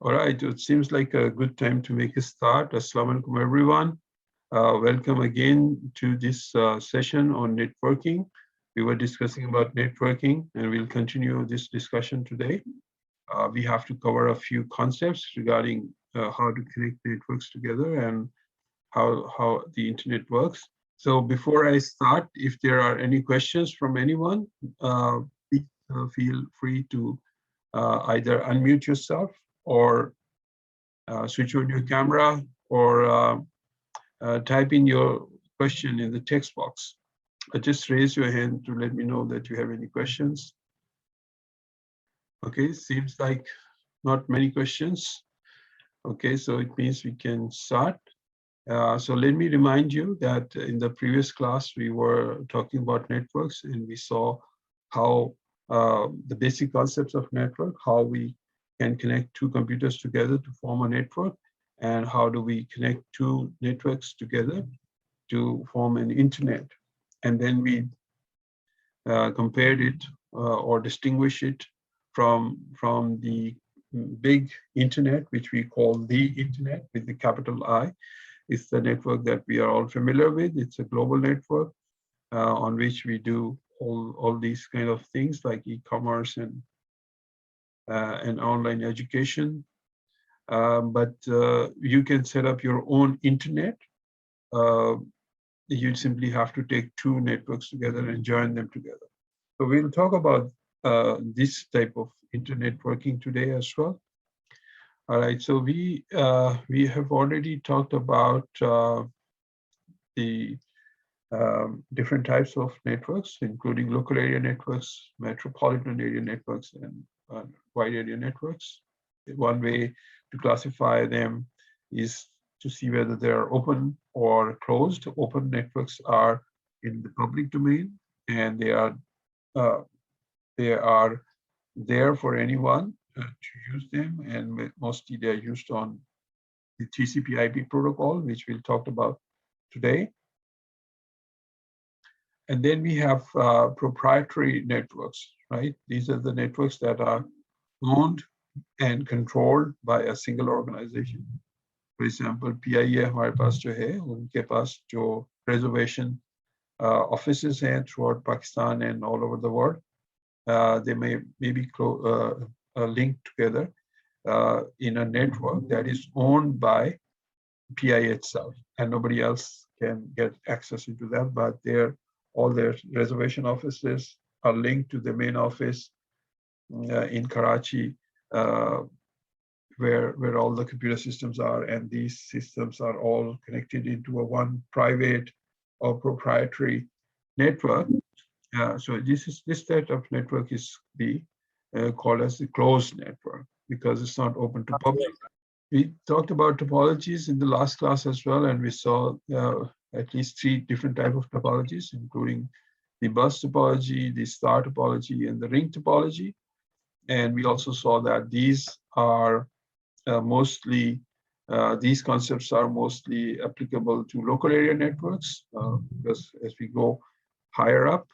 All right, it seems like a good time to make a start. Assalamu alaikum, everyone. Welcome again to this session on networking. We were discussing about networking, and we'll continue this discussion today. We have to cover a few concepts regarding how to connect networks together and how the internet works. So before I start, if there are any questions from anyone, please feel free to either unmute yourself or switch on your camera or type in your question in the text box. Just raise your hand to let me know that you have any questions. Okay, seems like not many questions. Okay, so it means we can start. So let me remind you that in the previous class, we were talking about networks and we saw how the basic concepts of network, how we can connect two computers together to form a network, and how do we connect two networks together to form an internet. And then we compared it or distinguish it from the big internet, which we call the internet with the capital I. It's the network that we are all familiar with. It's a global network on which we do all these kind of things like e-commerce and online education. But you can set up your own internet. You simply have to take two networks together and join them together. So we'll talk about this type of internet working today as well. All right, so we have already talked about the different types of networks, including local area networks, metropolitan area networks, and wide area networks. One way to classify them is to see whether they are open or closed. Open networks are in the public domain, and they are there for anyone to use them, and mostly they are used on the TCP/IP protocol, which we'll talk about today. And then we have proprietary networks, right? These are the networks that are owned and controlled by a single organization. For example, PIA हमारे पास जो है, उनके पास जो reservation offices हैं throughout Pakistan and all over the world. They may be linked together in a network that is owned by PIA itself, and nobody else can get access into that, but all their reservation offices are linked to the main office in Karachi, where all the computer systems are, and these systems are all connected into a one private or proprietary network. So this type of network is called as the closed network because it's not open to public. We talked about topologies in the last class as well, and we saw at least 3 different types of topologies, including the bus topology, the star topology, and the ring topology. And we also saw that these are these concepts are mostly applicable to local area networks because as we go higher up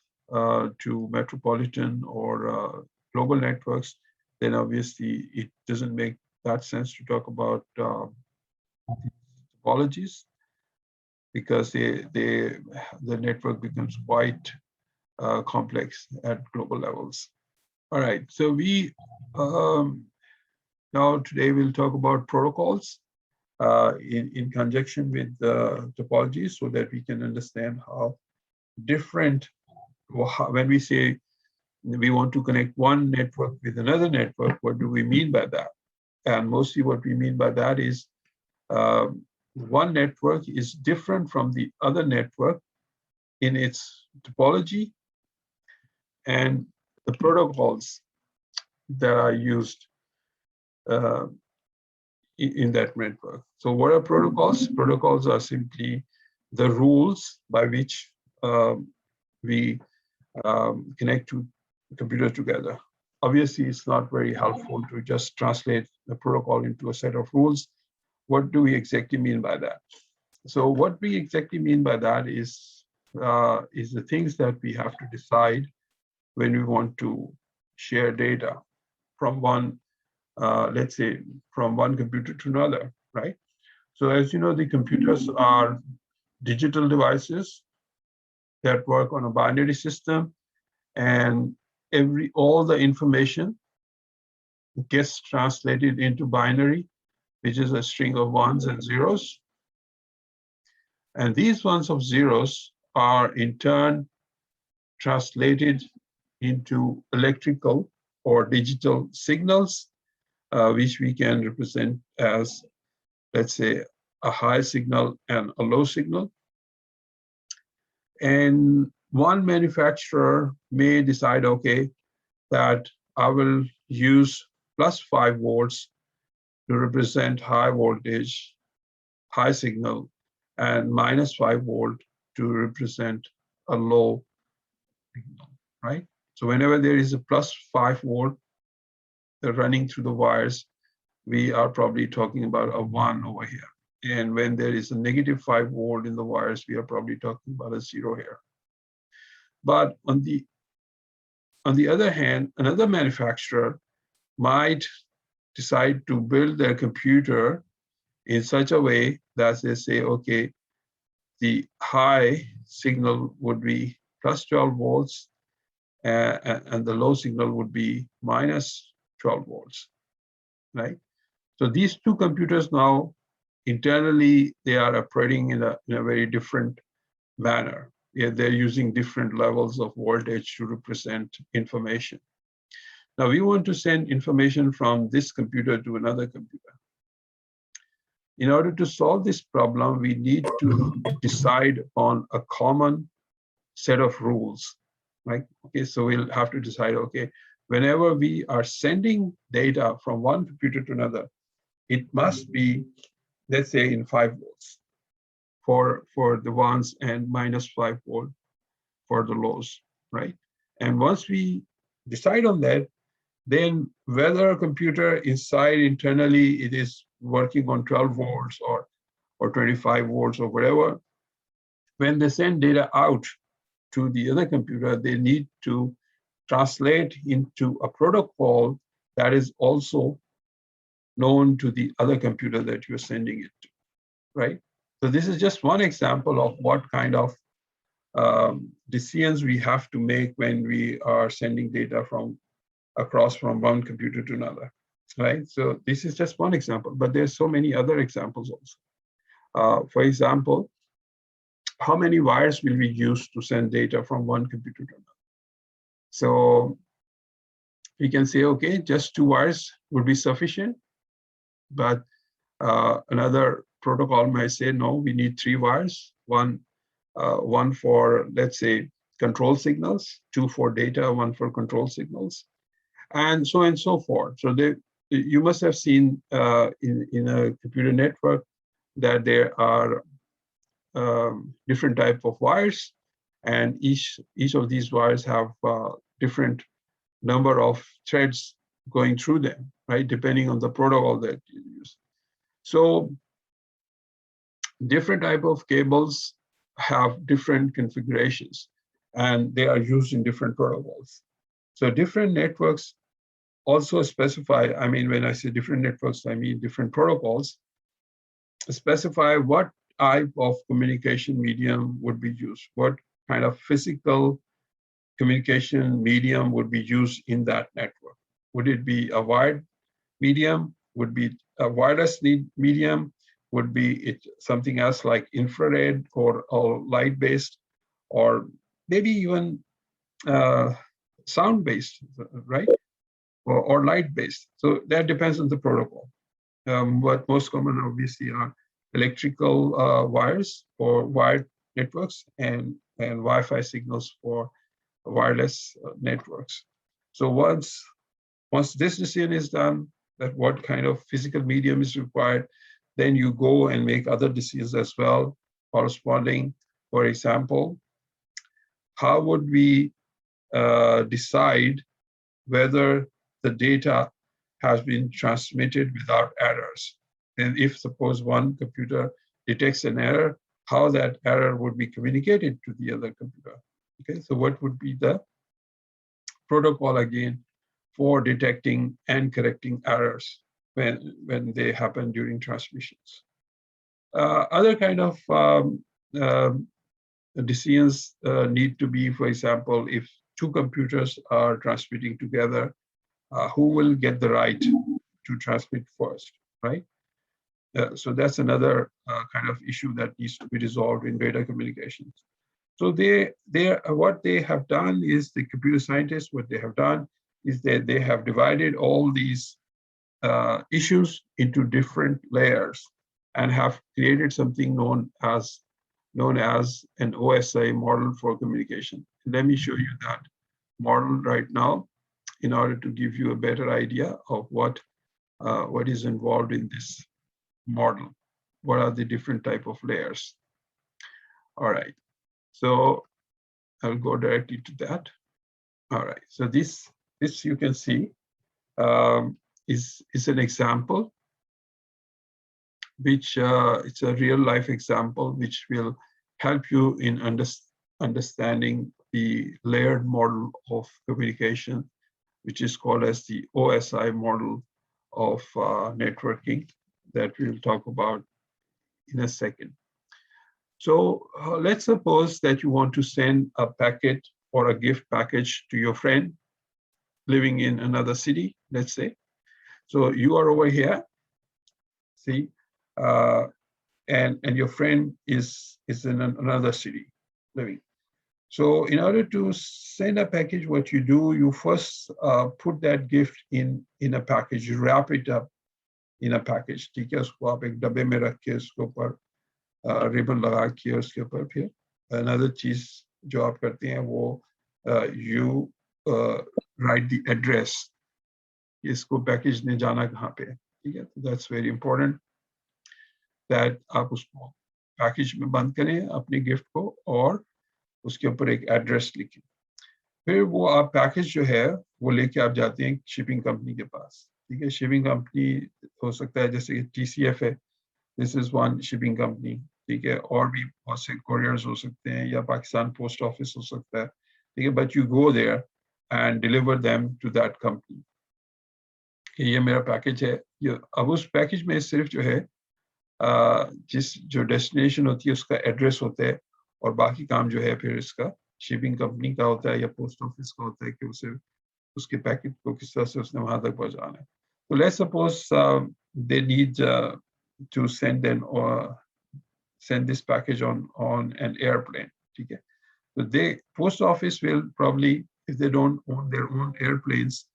to metropolitan or global networks, then obviously it doesn't make that sense to talk about topologies because the network becomes quite complex at global levels. All right, so we now today we'll talk about protocols in conjunction with topologies so that we can understand how different, when we say we want to connect one network with another network, what do we mean by that? And mostly what we mean by that is one network is different from the other network in its topology and the protocols that are used in that network. So what are protocols? Protocols are simply the rules by which we connect two computers together. Obviously, it's not very helpful to just translate the protocol into a set of rules. What do we exactly mean by that? So what we exactly mean by that is the things that we have to decide when we want to share data from one let's say, from one computer to another, right? So as you know, the computers are digital devices that work on a binary system, and all the information gets translated into binary, which is a string of ones and zeros. And these ones of zeros are in turn translated into electrical or digital signals, which we can represent as, let's say, a high signal and a low signal. And one manufacturer may decide, okay, that I will use +5 volts to represent high voltage, high signal, and -5 volt to represent a low signal, right? So whenever there is a +5 volt running through the wires, we are probably talking about a 1 over here. And when there is a -5 volt in the wires, we are probably talking about a 0 here. But on the other hand, another manufacturer might decide to build their computer in such a way that they say, okay, the high signal would be +12 volts, and the low signal would be -12 volts, right? So these two computers now, internally, they are operating in a very different manner. Yeah, they're using different levels of voltage to represent information. Now we want to send information from this computer to another computer. In order to solve this problem, we need to decide on a common set of rules, right? Okay, so we'll have to decide, okay, whenever we are sending data from one computer to another, it must be, let's say, in 5 volts for the ones and -5 volt for the lows, right? And once we decide on that, then whether a computer inside internally it is working on 12 volts or 25 volts or whatever, when they send data out to the other computer, they need to translate into a protocol that is also known to the other computer that you're sending it to, right? So this is just one example of what kind of decisions we have to make when we are sending data across from one computer to another, right? So this is just one example, but there's so many other examples also. For example, how many wires will we use to send data from one computer to another? So we can say, okay, just 2 wires would be sufficient, but another protocol might say, no, we need 3 wires, one for, let's say, control signals, 2 for data, 1 for control signals, and so on and so forth. So you must have seen in a computer network that there are different type of wires, and each of these wires have different number of threads going through them, right, depending on the protocol that you use. So different type of cables have different configurations, and they are used in different protocols. So different networks also specify, I mean, when I say different networks, I mean different protocols, specify what type of communication medium would be used, what kind of physical communication medium would be used in that network. Would it be a wired medium? Would be a wireless medium? Would be it something else like infrared or light-based, or maybe even sound-based, right? Or light-based. So that depends on the protocol. But most common, obviously, are electrical wires for wired networks and Wi-Fi signals for wireless networks. So once this decision is done, that what kind of physical medium is required, then you go and make other decisions as well, corresponding. For example, how would we decide whether the data has been transmitted without errors? And if suppose one computer detects an error, how that error would be communicated to the other computer? Okay, so what would be the protocol again for detecting and correcting errors when they happen during transmissions. Other kind of decisions need to be, for example, if two computers are transmitting together, who will get the right to transmit first, right? So that's another kind of issue that needs to be resolved in data communications. So what they have done is, the computer scientists, what they have done is that they have divided all these issues into different layers and have created something known as an OSI model for communication. Let me show you that model right now in order to give you a better idea of what is involved in this model. What are the different type of layers? All right. So I'll go directly to that. All right. So this you can see is an example, which it's a real life example, which will help you in understanding the layered model of communication, which is called as the OSI model of networking, that we'll talk about in a second. So let's suppose that you want to send a packet or a gift package to your friend living in another city, let's say. So you are over here, see, and your friend is in another city living. So in order to send a package, what you do, you first put that gift in a package, you wrap it up in a package. ठीक है, उसको आप एक डब्बे में रख के उसके ऊपर रिबन लगा के उसके ऊपर फिर another चीज जो आप करते हैं वो you write the address, इसको पैकेज ने जाना कहाँ पे है, ठीक है. That's very important that आप उसको पैकेज में बंद करें अपने गिफ्ट को और उसके ऊपर एक एड्रेस लिखें. फिर वो आप पैकेज जो है वो लेके आप जाते हैं शिपिंग कंपनी के पास, ठीक है. शिपिंग कंपनी हो सकता है जैसे TCF है, this is one shipping company, ठीक है. और भी बहुत से कोरियर्स हो सकते हैं या पाकिस्तान पोस्ट ऑफिस हो सकता है, ठीक है. But you go there and deliver them to that company कि ये मेरा पैकेज है. ये अब उस पैकेज में सिर्फ जो है जो डेस्टिनेशन होती है उसका एड्रेस होता है, और बाकी काम जो है फिर इसका शिपिंग कंपनी का होता है या पोस्ट ऑफिस का होता है कि उसे उसके पैकेट को किस तरह से उसने वहां तक पहुंचाना है. तो let's suppose they need to send this package on an airplane, ठीक है. So post office will probably, if they don't own their own airplanes,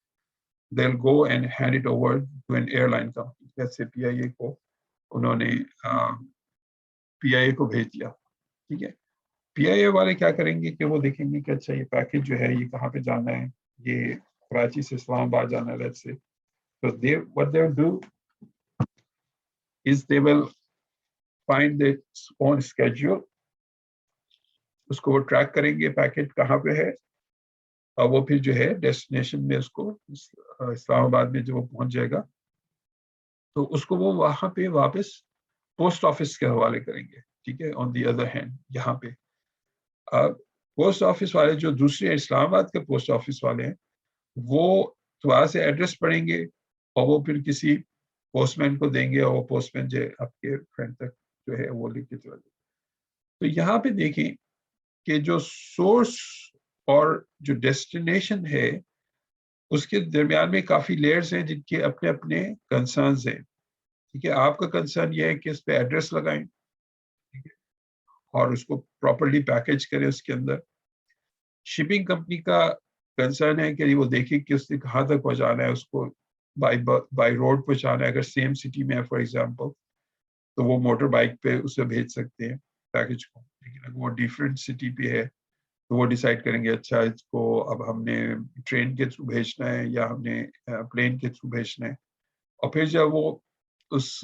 they'll go and hand it over to an airline company. Let's say PIA को उन्होंने PIA को भेज दिया, ठीक है. PIA वाले क्या करेंगे कि वो देखेंगे कि अच्छा ये पैकेज जो है ये कहाँ पे जाना है, ये कराची से इस्लामाबाद जाना है, let's say. So what they will do is they will find their own schedule, उसको वो ट्रैक करेंगे पैकेट कहाँ पे है, और वो फिर जो है डेस्टिनेशन में उसको इस्लामाबाद में जब वो पहुंच जाएगा तो उसको वो वहां पे वापस पोस्ट ऑफिस के हवाले करेंगे, ठीक है. ऑन दी अदर हैंड यहाँ पे पोस्ट ऑफिस वाले जो दूसरे इस्लामाबाद के पोस्ट ऑफिस वाले हैं वो दोबारा से एड्रेस पढ़ेंगे और वो फिर किसी पोस्टमैन को देंगे और वो पोस्टमैन जो आपके फ्रेंड तक जो है वो लिख के चला जाएगा. तो यहाँ पे देखें कि जो सोर्स और जो डेस्टिनेशन है उसके दरमियान में काफी लेयर्स हैं जिनके अपने अपने कंसर्न्स हैं, ठीक है. आपका कंसर्न ये है कि इस पे एड्रेस लगाएं, ठीक है, और उसको प्रॉपर्ली पैकेज करें उसके अंदर. शिपिंग कंपनी का कंसर्न है कि वो देखे कि उसने कहाँ तक पहुंचाना है, उसको बाय रोड पहुंचाना है. अगर सेम सिटी में है फॉर एग्जांपल तो वो मोटर बाइक पे उसे भेज सकते हैं पैकेज को, लेकिन अगर वो डिफरेंट सिटी पे है तो वो डिसाइड करेंगे अच्छा इसको अब हमने ट्रेन के थ्रू भेजना है या हमने प्लेन के थ्रू भेजना है. और फिर जब वो उस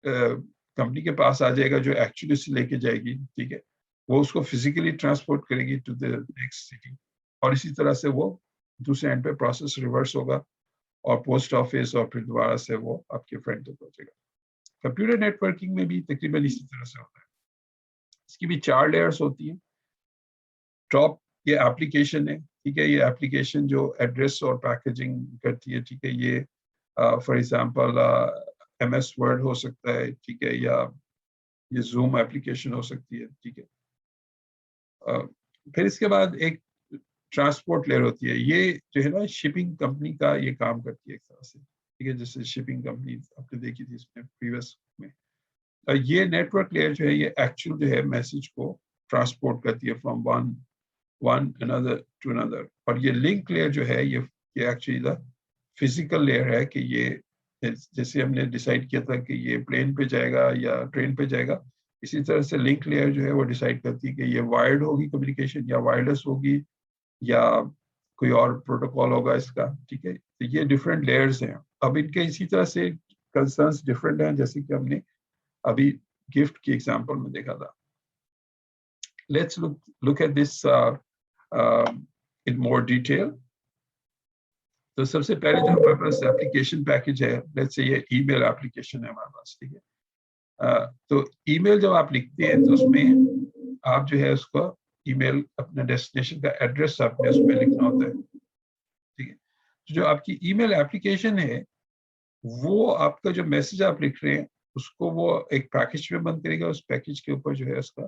कंपनी के पास आ जाएगा जो एक्चुअली से लेके जाएगी, ठीक है, वो उसको फिजिकली ट्रांसपोर्ट करेगी टू द नेक्स्ट सिटी, और इसी तरह से वो दूसरे एंड पे प्रोसेस रिवर्स होगा और पोस्ट ऑफिस और फिर दोबारा से वो आपके फ्रेंड तक पहुंचेगा. कंप्यूटर नेटवर्किंग में भी तकरीबन इसी तरह से होता है. इसकी भी 4 लेयर्स होती हैं. टॉप ये एप्लीकेशन है, ٹھیک ہے. یہ اپلیکیشن جو ایڈریس اور پیکیجنگ کرتی ہے, ٹھیک ہے, یہ for example M S Word ہو سکتا ہے, ٹھیک ہے, یا یہ زوم اپلیکیشن ہو سکتی ہے, ٹھیک ہے. پھر اس کے بعد ایک ٹرانسپورٹ لیئر ہوتی ہے. یہ جو ہے نا شپنگ کمپنی کا یہ کام کرتی ہے ایک طرح سے, ٹھیک ہے, جیسے شپنگ کمپنی آپ نے دیکھی تھی اس میں پریویس میں. یہ نیٹ ورک لیئر جو ہے یہ ایکچوئل جو ہے میسج کو ٹرانسپورٹ کرتی ہے from one another to another. اور یہ لنک لیئر جو ہے یہ ایکچولی دا فزیکل لیئر ہے کہ یہ جیسے ہم نے ڈیسائیڈ کیا تھا کہ یہ پلین پہ جائے گا یا ٹرین پہ جائے گا, اسی طرح سے لنک لیئر جو ہے وہ ڈیسائیڈ کرتی ہے کہ یہ وائرڈ ہوگی کمیونیکیشن یا وائرلیس ہوگی یا کوئی اور پروٹوکال ہوگا اس کا, ٹھیک ہے. تو یہ ڈفرینٹ لیئرز ہیں. اب ان کے اسی طرح سے کنسرنس ڈفرینٹ ہیں, جیسے کہ ہم نے ابھی گفٹ کی ایگزامپل میں دیکھا تھا. Let's look at this in more detail. تو سب سے پہلے جو ہمارے پاس ایپلیکیشن پیکج ہے, لیٹس سے یہ ای میل ایپلیکیشن ہے ہمارے پاس, ٹھیک ہے. تو ای میل جب آپ لکھتے ہیں تو اس میں آپ جو ہے اس کو ای میل اپنا ڈیسٹینیشن کا ایڈریس آپ نے اس میں لکھنا ہوتا ہے, ٹھیک ہے. جو آپ کی ای میل ایپلیکیشن ہے وہ آپ کا جو میسج آپ لکھ رہے ہیں اس کو وہ ایک پیکج میں بند کرے گا. اس پیکج کے اوپر جو ہے اس کا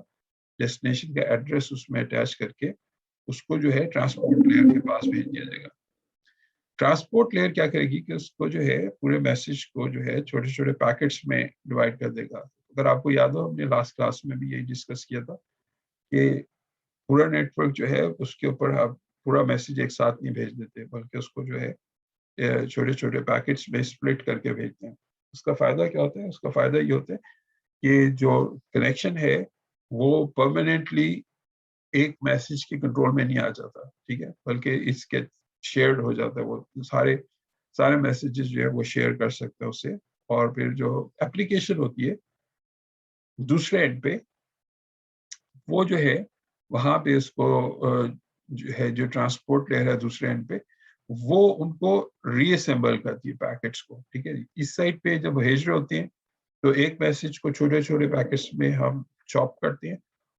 ڈیسٹینیشن کا ایڈریس اس میں اٹیچ کر کے اس کو جو ہے ٹرانسپورٹ لیئر کے پاس بھیج دیا جائے گا. ٹرانسپورٹ لیئر کیا کرے گی کہ اس کو جو ہے پورے میسج کو جو ہے چھوٹے چھوٹے پیکٹس میں ڈیوائڈ کر دے گا. اگر آپ کو یاد ہو ہم نے لاسٹ کلاس میں بھی یہی ڈسکس کیا تھا کہ پورا نیٹ ورک جو ہے اس کے اوپر آپ پورا میسج ایک ساتھ نہیں بھیج دیتے بلکہ اس کو جو ہے چھوٹے چھوٹے پیکٹس میں اسپلٹ کر کے بھیجتے ہیں. اس کا فائدہ کیا ہوتا ہے؟ اس کا فائدہ یہ ہوتا ہے کہ جو کنیکشن ہے وہ پرماننٹلی ایک میسج کے کنٹرول میں نہیں آ جاتا, ٹھیک ہے, بلکہ اس کے شیئرڈ ہو جاتا ہے. وہ سارے میسیجز جو ہے وہ شیئر کر سکتے ہیں اس سے. اور پھر جو اپلیکیشن ہوتی ہے دوسرے اینڈ پہ وہ جو ہے وہاں پہ اس کو جو ہے جو ٹرانسپورٹ لیئر ہے دوسرے اینڈ پہ وہ ان کو ری اسمبل کرتی ہے پیکٹس کو, ٹھیک ہے. اس سائڈ پہ جب بھیج رہے ہوتے ہیں تو ایک میسج کو چھوٹے چھوٹے پیکٹس میں ہم چاپ کرتے ہیں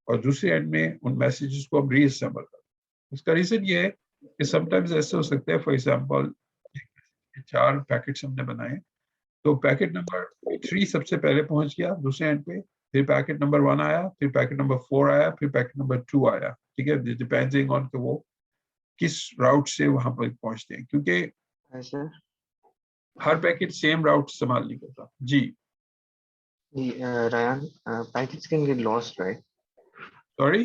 اور دوسرے اینڈ میں ان میسیجز کو ہم ری اسمبل کرتے ہیں. اس کا ریزن یہ ہے کہ سم ٹائمز ایسا ہو سکتا ہے, فار ایگزامپل 4 پیکٹس ہم نے بنائے تو پیکٹ نمبر 3 سب سے پہلے پہنچ گیا دوسرے اینڈ پہ, پھر پیکٹ نمبر 1 آیا, پھر پیکٹ نمبر 4 آیا, پھر پیکٹ نمبر 2 آیا, ٹھیک ہے, ڈیپینڈنگ آن کہ وہ کس راؤٹ سے وہاں پر پہنچتے ہیں, کیونکہ ہر پیکٹ سیم راؤٹ استعمال نہیں کرتا. جی Ryan, packets can get lost, right? Sorry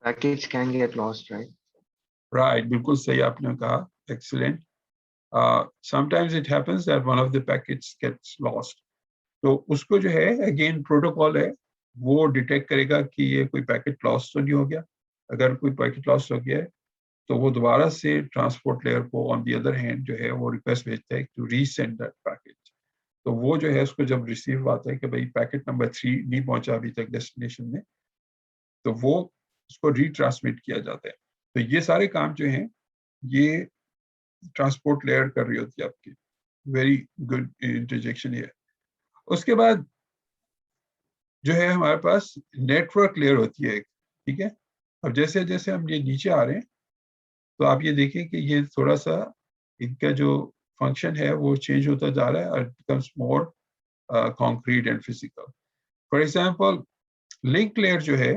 Packets can get lost, right? Right, بالکل صحیح آپ نے کہا, excellent. sometimes it happens that one of the packets gets lost. تو اس کو جو ہے اگین پروٹوکال ہے وہ ڈیٹیکٹ کرے گا کہ یہ کوئی پیکٹ لاس تو نہیں ہو گیا. اگر کوئی پیکٹ لاس ہو گیا ہے تو وہ دوبارہ سے ٹرانسپورٹ لیئر کو آن دی ادر ہینڈ جو ہے وہ ریکویسٹ بھیجتا ہے to resend that packet. تو وہ جو ہے اس کو جب ریسیو آتا ہے کہ بھائی پیکٹ نمبر 3 نہیں پہنچا ابھی تک ڈیسٹینیشن میں, تو وہ اس کو ری ٹرانسمٹ کیا جاتا ہے. تو یہ سارے کام جو ہیں یہ ٹرانسپورٹ لیئر کر رہی ہوتی ہے آپ کی. ویری گڈ انٹرجیکشن ہے. اس کے بعد جو ہے ہمارے پاس نیٹ ورک لیئر ہوتی ہے ایک, ٹھیک ہے. اب جیسے جیسے ہم یہ نیچے آ رہے ہیں تو آپ یہ دیکھیں کہ یہ تھوڑا سا ان کا جو فنکشن ہے وہ چینج ہوتا جا رہا ہے اور becomes more concrete and physical. For example, link layer جو ہے,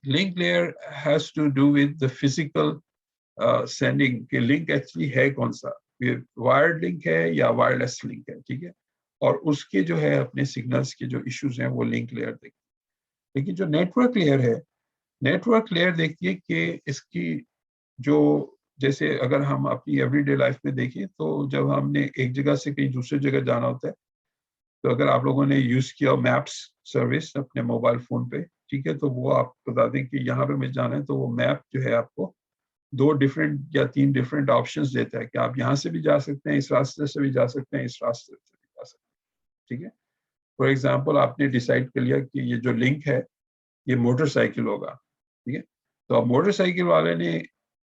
link layer has to do with the physical sending کہ link actually ہے کون سا, wired link ہے یا wireless link ہے, ٹھیک ہے. اور اس کے جو ہے اپنے سگنلس کے جو ایشوز ہیں وہ لنک لیئر دیکھتی ہے. لیکن جو نیٹ ورک لیئر ہے, نیٹ ورک لیئر دیکھتی ہے کہ اس کی جو جیسے اگر ہم اپنی ایوری ڈے لائف میں دیکھیں تو جب ہم نے ایک جگہ سے کہیں دوسرے جگہ جانا ہوتا ہے تو اگر آپ لوگوں نے یوز کیا میپس سروس اپنے موبائل فون پہ, ٹھیک ہے, تو وہ آپ بتا دیں کہ یہاں پہ مجھے جانا ہے تو وہ میپ جو ہے آپ کو 2 ڈفرینٹ یا 3 ڈفرینٹ آپشنز دیتا ہے کہ آپ یہاں سے بھی جا سکتے ہیں, اس راستے سے بھی جا سکتے ہیں, اس راستے سے بھی جا سکتے ہیں, ٹھیک ہے. فار ایگزامپل آپ نے ڈیسائیڈ کر لیا کہ یہ جو لنک ہے یہ موٹر سائیکل ہوگا, ٹھیک ہے. تو اب موٹر سائیکل والے نے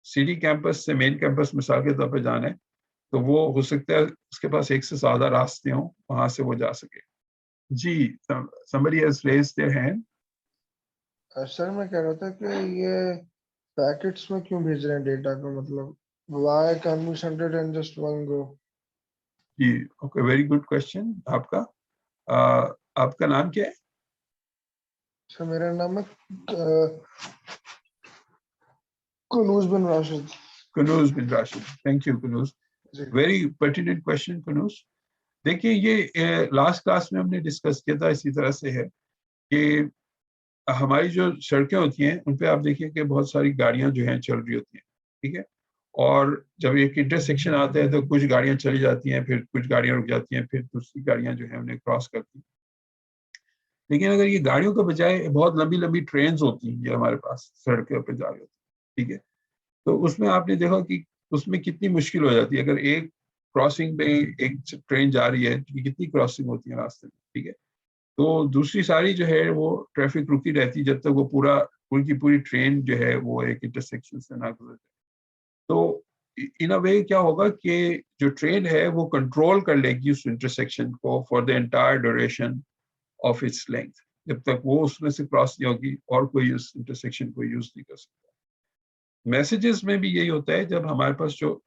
سٹی کیمپس سے مین کیمپس مثال کے طور پہ جانا ہے تو وہ ہو سکتا ہے اس کے پاس ایک سے زیادہ راستے ہوں وہاں سے وہ جا سکے. جی somebody has raised their hand. سر میں کہہ رہا تھا کہ یہ पैकेट्स में क्यों भेज रहे हैं डेटा का मतलब why can we send it in just one go? जी, ओके, वेरी गुड क्वेश्चन आपका। आपका नाम क्या है? सर मेरा नाम है Kunooz bin Rashid Kunooz bin Rashid. Thank you Kunooz, ji. Very pertinent question Kunooz. देखिए ये लास्ट क्लास में हमने डिस्कस किया था, इसी तरह से है कि हमारी जो सड़कें होती हैं उन पे आप देखिए कि बहुत सारी गाड़ियां जो हैं चल रही होती हैं, ठीक है। और जब एक इंटरसेक्शन आता है तो कुछ गाड़ियां चली जाती हैं, फिर कुछ गाड़ियां रुक जाती हैं, फिर दूसरी गाड़ियां जो है उन्हें क्रॉस करती हैं। लेकिन अगर ये गाड़ियों के बजाय बहुत लंबी लंबी ट्रेन होती हैं, ये हमारे पास सड़कों पर जा रही होती है, ठीक है, तो उसमें आपने देखा कि उसमें कितनी मुश्किल हो जाती है। अगर एक क्रॉसिंग पे एक ट्रेन जा रही है तो कितनी क्रॉसिंग होती है रास्ते में, ठीक है। तो दूसरी सारी जो है वो ट्रैफिक रुकी रहती है जब तक वो पूरी की पूरी ट्रेन जो है वो एक इंटरसेक्शन से ना गुजर जाए। तो इन अ वे क्या होगा कि जो ट्रेन है वो कंट्रोल कर लेगी उस इंटरसेक्शन को for the entire duration of its length, जब तक वो उसमें से क्रॉस नहीं होगी और कोई उस इंटरसेक्शन को यूज नहीं कर सकता। मैसेजेस में भी यही होता है, जब हमारे पास जो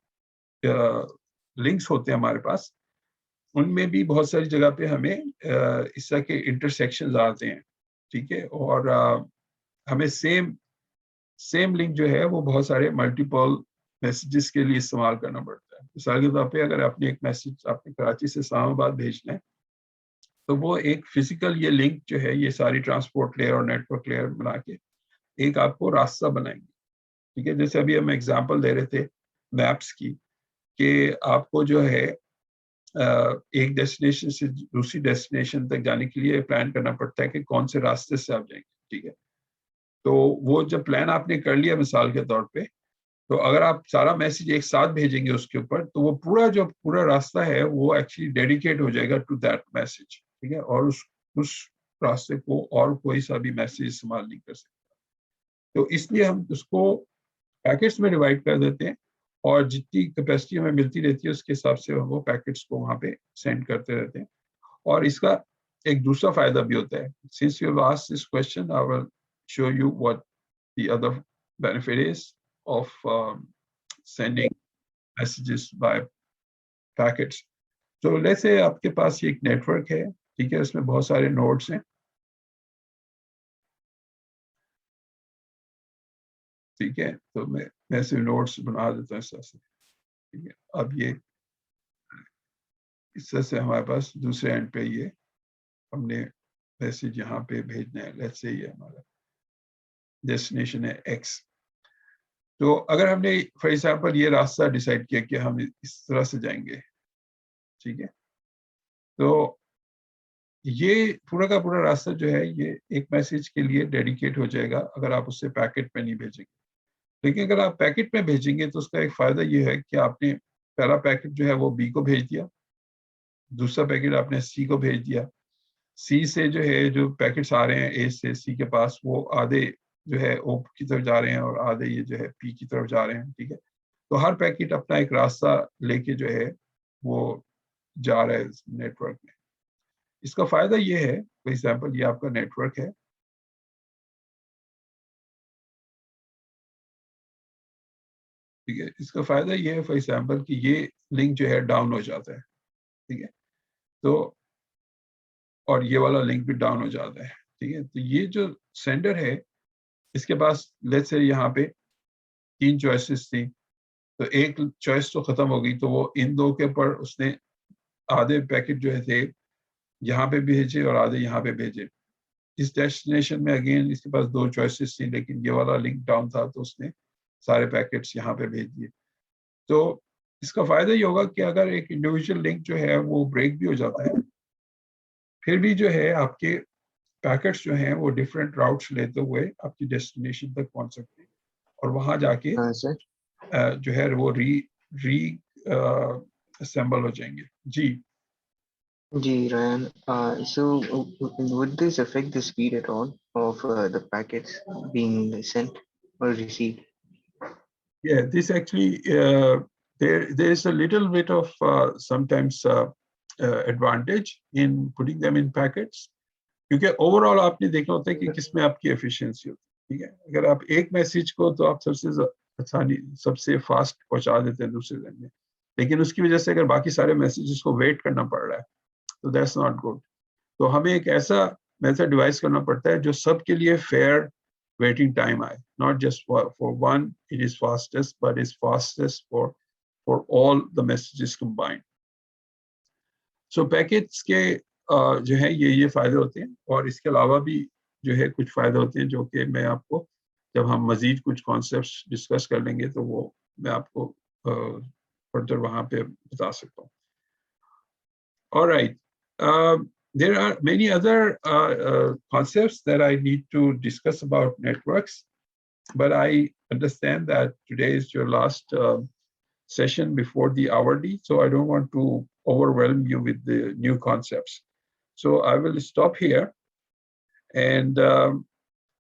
लिंक्स होते हैं हमारे पास, उनमें भी बहुत सारी जगह पे हमें इस तरह के इंटरसेक्शंस आते हैं, ठीक है। और हमें सेम लिंक जो है वो बहुत सारे मल्टीपल मैसेजेस के लिए इस्तेमाल करना पड़ता है। मिसाल के तौर पे अगर आपने एक मैसेज आपने कराची से इस्लामाबाद भेजना है, तो वो एक फिजिकल ये लिंक जो है ये सारी ट्रांसपोर्ट लेयर और नेटवर्क लेयर बना के एक आपको रास्ता बनाएंगे, ठीक है। जैसे अभी हम एग्जांपल दे रहे थे मैप्स की, कि आपको जो है एक डेस्टिनेशन से दूसरी डेस्टिनेशन तक जाने के लिए प्लान करना पड़ता है कि कौन से रास्ते से आप जाएंगे, ठीक है। तो वो जब प्लान आपने कर लिया मिसाल के तौर पे, तो अगर आप सारा मैसेज एक साथ भेजेंगे उसके ऊपर, तो वो पूरा रास्ता है वो एक्चुअली डेडिकेट हो जाएगा टू दैट मैसेज, ठीक है। और उस रास्ते को और कोई सा भी मैसेज इस्तेमाल नहीं कर सकता। तो इसलिए हम उसको पैकेट्स में डिवाइड कर देते हैं, और जितनी कैपेसिटी हमें मिलती रहती है उसके हिसाब से हम वो पैकेट्स को वहाँ पे सेंड करते रहते हैं। और इसका एक दूसरा फायदा भी होता है। Since you have asked this question, I will show you what the other benefit is of sending messages bye packets. तो लेट्स से आपके पास ये एक नेटवर्क है, ठीक है, उसमें बहुत सारे नोड्स हैं, ठीक है। तो मैं ऐसे नोड्स बना देता हूँ इस तरह से, ठीक है। अब ये इस तरह से हमारे पास दूसरे एंड पे ये हमने मैसेज यहाँ पे भेजना है। लेट्स से ये हमारा डेस्टिनेशन है एक्स। तो अगर हमने फॉर एग्जांपल ये रास्ता डिसाइड किया कि हम इस तरह से जाएंगे, ठीक है, तो ये पूरा का पूरा रास्ता जो है ये एक मैसेज के लिए डेडिकेट हो जाएगा अगर आप उससे पैकेट में नहीं भेजेंगे। लेकिन अगर आप पैकेट में भेजेंगे तो उसका एक फायदा ये है कि आपने पहला पैकेट जो है वो बी को भेज दिया, दूसरा पैकेट आपने सी को भेज दिया, सी से जो है जो पैकेट्स आ रहे हैं ए से सी के पास, वो आधे जो है ओ की तरफ जा रहे हैं और आधे ये जो है पी की तरफ जा रहे हैं, ठीक है। तो हर पैकेट अपना एक रास्ता लेके जो है वो जा रहा है नेटवर्क में। इसका फायदा ये है, फॉर एग्जाम्पल ये आपका नेटवर्क है, ठीक है। इसका फायदा ये है फॉर एग्जाम्पल कि ये लिंक जो है डाउन हो जाता है, ठीक है। तो और ये वाला लिंक भी डाउन हो जाता है, ठीक है। तो ये जो सेंडर है इसके पास लेट्स से यहाँ पे 3 चॉइसेस थी, तो एक चॉइस तो खत्म हो गई, तो वो इन दो के ऊपर उसने आधे पैकेट जो है थे यहाँ पे भेजे और आधे यहाँ पे भेजे। इस डेस्टिनेशन में अगेन इसके पास 2 चॉइसेस थी, लेकिन ये वाला लिंक डाउन था तो उसने सारे पैकेट्स यहाँ पे भेज दिए। तो इसका फायदा ये होगा कि अगर एक इंडिविजुअल लिंक जो है वो ब्रेक भी हो जाता है, फिर भी जो है आपके पैकेट्स जो हैं वो डिफरेंट राउट्स लेते हुए आपकी डेस्टिनेशन तक पहुंच सकते हैं, और वहां जाके सर जो है वो री असेंबल हो जाएंगे। जी जी Ryan, so would this affect the speed at all of the packets being sent or received? yeah, this actually there is a little bit of sometimes advantage in putting them in packets, क्योंकि overall आपने देखा होता है कि किसमें आपकी efficiency होती है, ठीक है, अगर आप एक मैसेज को तो आप सबसे फास्ट पहुंचा देते हैं दूसरे जन में, लेकिन उसकी वजह से अगर बाकी सारे मैसेजेस को वेट करना पड़ रहा है तो दैट्स नॉट गुड. तो हमें एक ऐसा मेथड डिवाइस करना पड़ता है जो सबके लिए फेयर वेटिंग टाइम आए. Not just for one it is fastest, but is fastest for all the messages combined. So packets के जो है ये फायदे होते हैं, और इसके अलावा भी जो है कुछ फायदे होते हैं जो कि मैं आपको जब हम मजीद कुछ कॉन्सेप्ट्स डिस्कस कर लेंगे तो वो मैं आपको फर्दर वहाँ पे बता सकता हूँ. Alright, there are many other concepts that I need to discuss about networks, but I understand that today is your last session before the hourly, so I don't want to overwhelm you with the new concepts. So I will stop here, and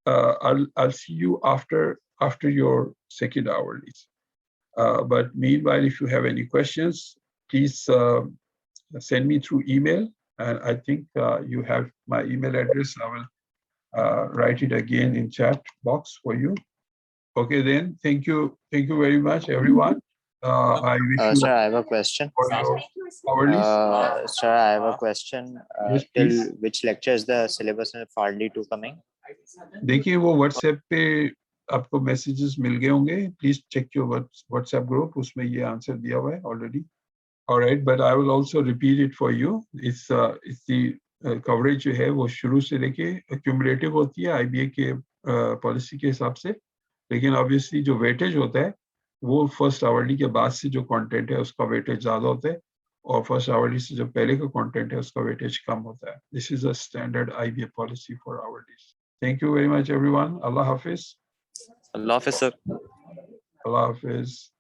I'll see you after your second hourly. But meanwhile, if you have any questions, please send me through email, and I think you have my email address. I will write it again in chat box for you. Okay, then. Thank you very much, everyone. I wish you Sir, I have a question. for your hourlies. Sir, I have a question. Yes, Till please. which lecture is the syllabus in Farley 2 coming? देखिए वो WhatsApp पे आपको messages मिल गए होंगे. Please check your WhatsApp group. उसमें ये answer दिया हुआ है already. All right, but I will also repeat it for you. It's the coverage जो है वो शुरू से लेके accumulative होती है IBA के policy के हिसाब से, लेकिन obviously जो weightage होता है वो first hourly के बाद से जो content है उसका weightage ज़्यादा होता है, और first hourly से जो पहले का content है उसका weightage कम होता है. This is a standard IBA policy for hourlies. Thank you very much, everyone. Allah Hafiz. Allah Hafiz, sir. Allah Hafiz.